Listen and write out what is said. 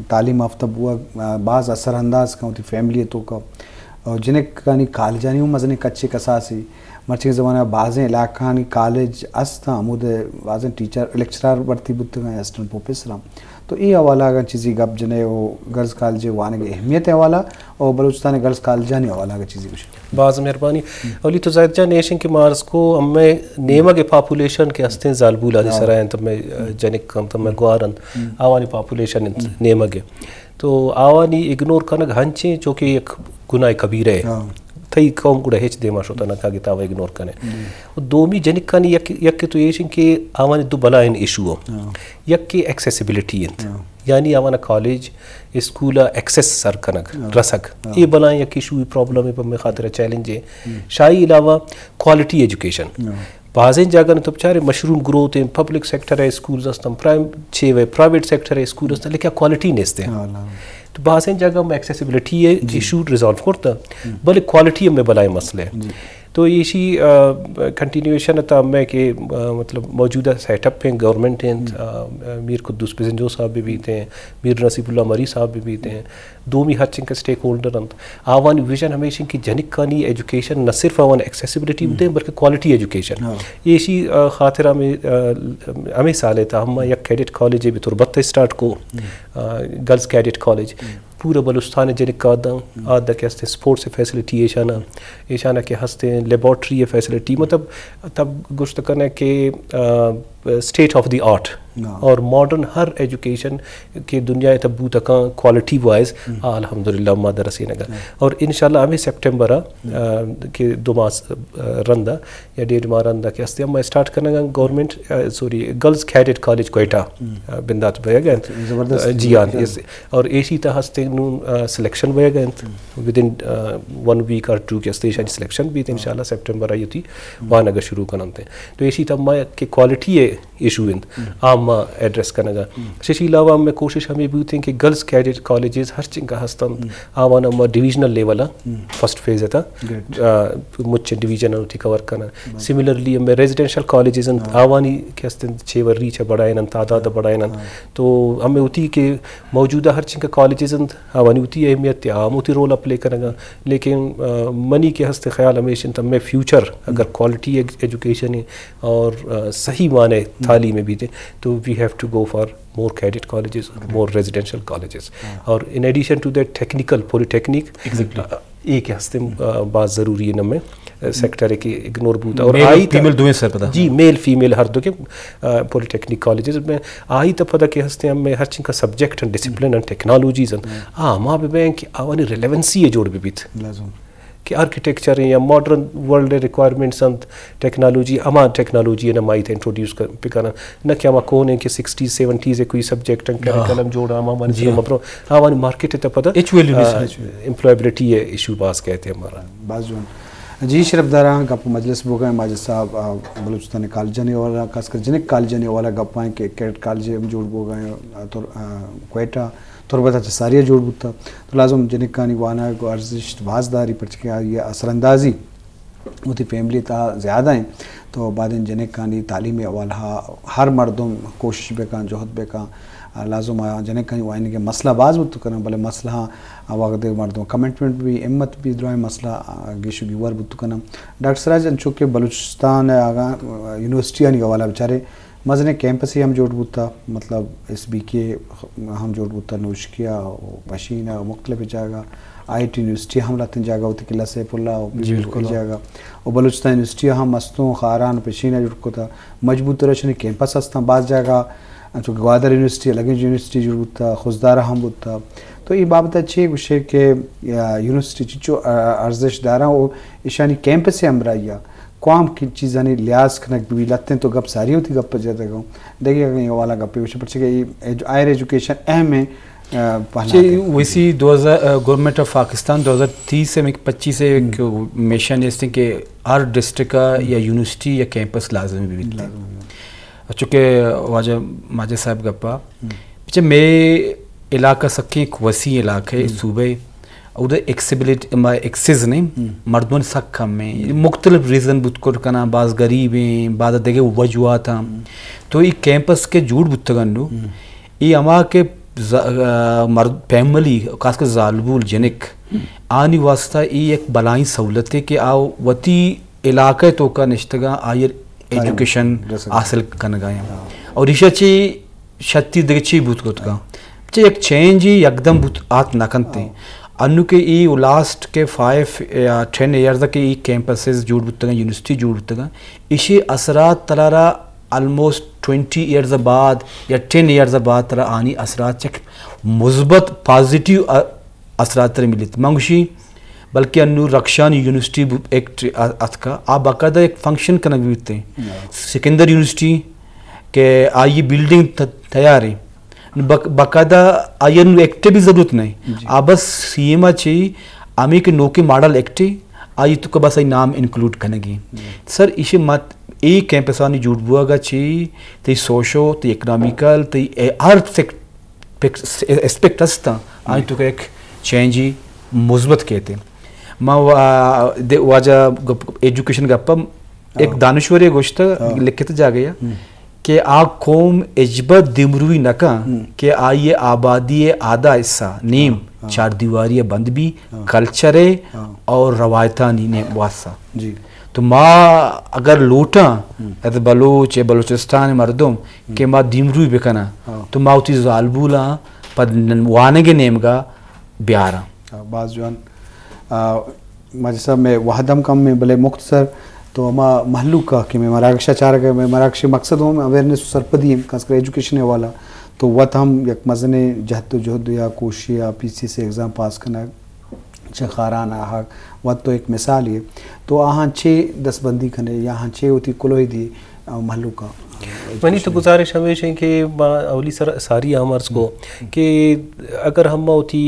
تعلیم یافتہ بوا بعض اثر انداز کا ہوتی فیملیتوں کا اور جنہیں کانی کالجانی مزنے کچے کساسی مرچے زمانہ بعضیں علاقانی کالج استا عمود بعضیں ٹیچر لیکچرار برتی بودتے ہیں اسسٹنٹ پروفیسر تو یہ حوالہ اگر چیزی گپ جنے وہ گرلز کالج وانے کی اہمیت حوالہ اور بلوچستان گرلز کالجانی حوالہ اگر چیزی کچھ بعض مہربانی اولی تو زائد جان نیشن کے مارس کو ہمیں نیمہ کے پاپولیشن کے ہستیں زالبولا دی سرائن تب میں جنک کم تب میں گوارن آوانی پاپولیشن نیمہ کے تو آوانی اگنور کنگ ہنچیں چونکہ ایک گناہ کبیر ہے تھئی قوم کو ہیچ دے ماشو تنا کاگی تاوا اگنور کنے دومی جنک کانی یک تو یہ کہ آوانی دو بلا ان ایشو ہو یک کہ ایکسیسیبلٹی انت یعنی آوانا کالج اسکولا ایکسیس سر کنک رسک یہ بلائیں یک ایشو پرابلم ہے پر میں خاطر چیلنج ہے شاہی علاوہ کوالٹی ایجوکیشن بعضیں جاگہ تو بچارے مشروم گروتھ ہیں پبلک سیکٹر ہے اسکولز استم پرائیویٹ سیکٹر ہے اسکول استم لیکن کوالٹی نیستے ہیں تو بعضیں جگہ میں ایکسیسیبلٹی ہے ایشو ریزالو کرتا بلے کوالٹی میں بلائے مسئلہ ہے تو یہ کنٹینیویشن تھا میں کہ مطلب موجودہ سیٹ اپ ہیں گورنمنٹ ہیں میر قدوس پزنجو صاحب بھی تھے میر نصیب اللہ مری صاحب بھی تھے دومی ہر چنگ کے سٹیک ہولڈر ہیں آوان ویژن ہمیشہ کی جنک کانی ایجوکیشن نہ صرف آوان ایکسیسیبلٹی بھی دیں بلکہ کوالٹی ایجوکیشن یہ خاطرہ میں ہمیں سالے تھا ہم یک کیڈٹ کالج بھی تربت اسٹارٹ کو گرلز کیڈٹ کالج پورا بلوچستان جنک آدھا کے ہستے سپورٹس فیسلٹی ایشانہ کے ہستے لیبارٹری فیسلٹی مطلب تب گشت کرنا کہ اسٹیٹ آف دی آرٹ اور ماڈرن ہر ایجوکیشن کے دنیا تبو تک کوالٹی وائز الحمدللہ مادہ رسینہ گا اور انشاءاللہ ہمیں سپٹمبر کے 2 ماس رندہ یا 1.5 ماہ رندہ کے ہستے ہم اسٹارٹ کرنا گا government girls cadet college Quetta بندات بھیا گئے جی ہاں اور ایسی تا ہستے سلیکشن بھیا گئے ودن 1 week or 2 کے ہستے سلیکشن بھی تھے انشاءاللہ سپٹمبر آئی تھی وہاں نگا شروع کرنا تھے تو ایسی تا ہم کہ کوالٹی ایشو عام ایڈریس کرنا گا ششی علاوہ میں کوشش ہمیں بھی ہوتی ہیں کہ گرلز کیڈٹ کالجز ہر چنگ کا ہستم آوانا ہم ڈویژنل لیولا فرسٹ فیز تھا مچ ڈویژن ہوتی کور کرنا سملرلی ہمیں ریزیڈینشل کالجز آوانی کے ہستن 6 ور ریچ بڑھائیں تعداد بڑھائیں تو ہمیں ہوتی کہ موجودہ ہر چنگ کا کالجز آوانی ہوتی اہمیت عام ہوتی رول اپلے کرنا گا لیکن منی کے ہستے خیال ہمیشہ تم میں فیوچر اگر کوالٹی ایجوکیشن ہے اور صحیح معنی تعلیم میں بھی تھے تو we have to go for more cadet colleges more residential colleges اور in addition to that technical polytechnic ایک ہستے بات ضروری ہے نمیں سیکٹر ہے کہ اگنور بوتا اور آئی فیمیل دوئیں سر پتا جی میل فیمیل ہر دو کے پولی ٹیکنیک کالجز میں آئی تا پتا کہ ہستے ہم میں ہر چنگ کا سبجیکٹ ہیں ڈسپلن ہیں ٹیکنالوجیز ہیں ماں بے بین کہ آوانی ریلیونسی ہے جوڑ بھی بیت کہ آرکیٹیکچر ہیں یا ماڈرن ورلڈ ریکوائرمنٹس ہیں ٹیکنالوجی اما ٹیکنالوجی ہے نمائی تھے انٹروڈیوس پکانا نہ کہ اما کون ہے کہ 60s 70s کوئی سبجیکٹ ہیں کریکلم جوڑا اما منظر مپرو آوانی مارکیٹ ہے تا پتا امپلائبلٹی ہے ایشو باز کہتے ہیں ہمارا بازوان جی شرف داران گپ مجلس بو گئے ماجد صاحب بلوچستان کالجانی والا خاص کر جنک کالجانی والا گپائیں کہ کیڈٹ کالج ہم جوڑ بو گئے کوئٹہ تربتہ چساریہ جوڑ بوتا تو لازم جنک کانی وانا کو ارزش بازداری پر چکے یہ اثر اندازی ہوتی فیملی تا زیادہ ہیں تو بعد جنک کانی تعلیمی حوالہ ہر مردم کوشش بے کان جہد بے کان لازم جنک کانی وائن کے مسئلہ باز بت کرنا بلے مسئلہ وقت مردم کمٹمنٹ بھی امت بھی درائے مسئلہ گیشو بھی ور بت کرنا ڈاکٹر سراج چونکہ بلوچستان آگاہ یونیورسٹی آنی حوالہ بچارے مزنے کیمپس ہی ہم جوڑ بوتا مطلب اس بی کے ہم جوڑ بوتا نوشکیا مشین مختلف جگہ آئی ٹی یونیورسٹی ہم لاتے جگہ ہوتی قلعہ سیف اللہ بالکل جگہ اور بلوچستان یونیورسٹی ہم مستوں خاران پشینہ جوڑ کو تھا مجبوط رشن کیمپس ہستا بعض جگہ چونکہ گوادر یونیورسٹی الگ یونیورسٹی جوڑ بوتا خوزدارہ ہم بوتا تو یہ بابت اچھی گوشے کہ یونیورسٹی چیچو ارزش دارہ وہ ایشانی کیمپس سے ہم رائیا قوام کی چیزیں لحاظ کنک بھی لگتے ہیں تو گپ ساری ہوتی گپ پر جاتا گاؤں دیکھیے اگر یہ والا گپ پہ پڑھ کہ ہائر ایجوکیشن اہم ہے ویسی گورنمنٹ آف پاکستان 2030 سے 25 سے ایک میشن جیسے کہ ہر ڈسٹرکٹ کا یا یونیورسٹی یا کیمپس لازم بھی چونکہ واجہ ماجد صاحب گپا پیچھے میرے علاقہ سکیں ایک وسیع علاقہ ہے صوبے ادھر ایکسیز نہیں مردمن سک کم میں مختلف ریزن بت کر کنا بعض غریب ہیں بعض دیکھے وجوہات ہیں تو یہ کیمپس کے جوڑ بتگنڈو یہ اما کے مرد فیملی خاص کر زالبول جنک آنی واسطہ ایک بلائیں سہولت ہے کہ آو وتی علاقے تو کا نشتگاں آئر ایجوکیشن حاصل کرنے گئے ہیں اور ریشہ چی شتی دگچی بوت گت کا چی ایک چینج ہی یکدم بوت آت نکنتے انو کے ای لاسٹ کے 5 یا 10 ایئرز کے ای کیمپسز جوڑ بوت گا یونیورسٹی جوڑ بوت گا اسی اثرات تلارا آلموسٹ 20 ایئرز بعد یا 10 ایئرز بعد ترا آنی اثرات چک مثبت پازیٹیو اثرات تر ملیت منگوشی بلکہ انو رکشان یونیورسٹی ایک اتکا آپ باقاعدہ ایک فنکشن کنک بیتے ہیں سکندر یونیورسٹی کہ آئی بلڈنگ تیار ہے باقاعدہ آئی انو ایکٹے بھی ضرورت نہیں آپ بس سیما چاہیے آمی کے نوکے ماڈل ایکٹے آئی تو کا بس آئی نام انکلوڈ کرنے گی سر اسے مت ای کیمپسانی جوڑ بوا گا چی تی سوشو تی اکنامیکل تی ہر اسپیکٹ ہستا آئی تو کا ایک چینجی مثبت کہتے ہیں ما واجہ ایجوکیشن گپا ایک دانشوری گوشتا لکھتا جا گیا کہ آ قوم اجبت دمروی نکا کہ آئیے آبادی آدھا حصہ نیم چار دیواری بند بھی کلچرے اور روایتانی نیم واسطہ جی تو ما اگر لوٹا ایت بلوچ یا بلوچستان مردم کہ ما دیمروی بکنا تو ما اتی زالبولا پد وانگے نیم گا بیارا بعض جوان مجھے صاحب میں وحدم کم میں بلے مختصر تو ہما محلو کا کہ میں مراکشہ چاہ رہا میں مراکشی مقصد ہوں میں اویرنس سرپدی خاص کر ایجوکیشن والا تو وقت ہم یک مزنے جہد و جہد یا کوشی یا پی سی سے ایگزام پاس کرنا چخاران آہاک وقت تو ایک مثال ہے تو آہاں 6 بندی کھنے یا ہاں 6 ہوتی کلوئی دی محلو کا منی تو گزارش ہمیشہ کہ اولی ساری عامرز کو کہ اگر ہم ہوتی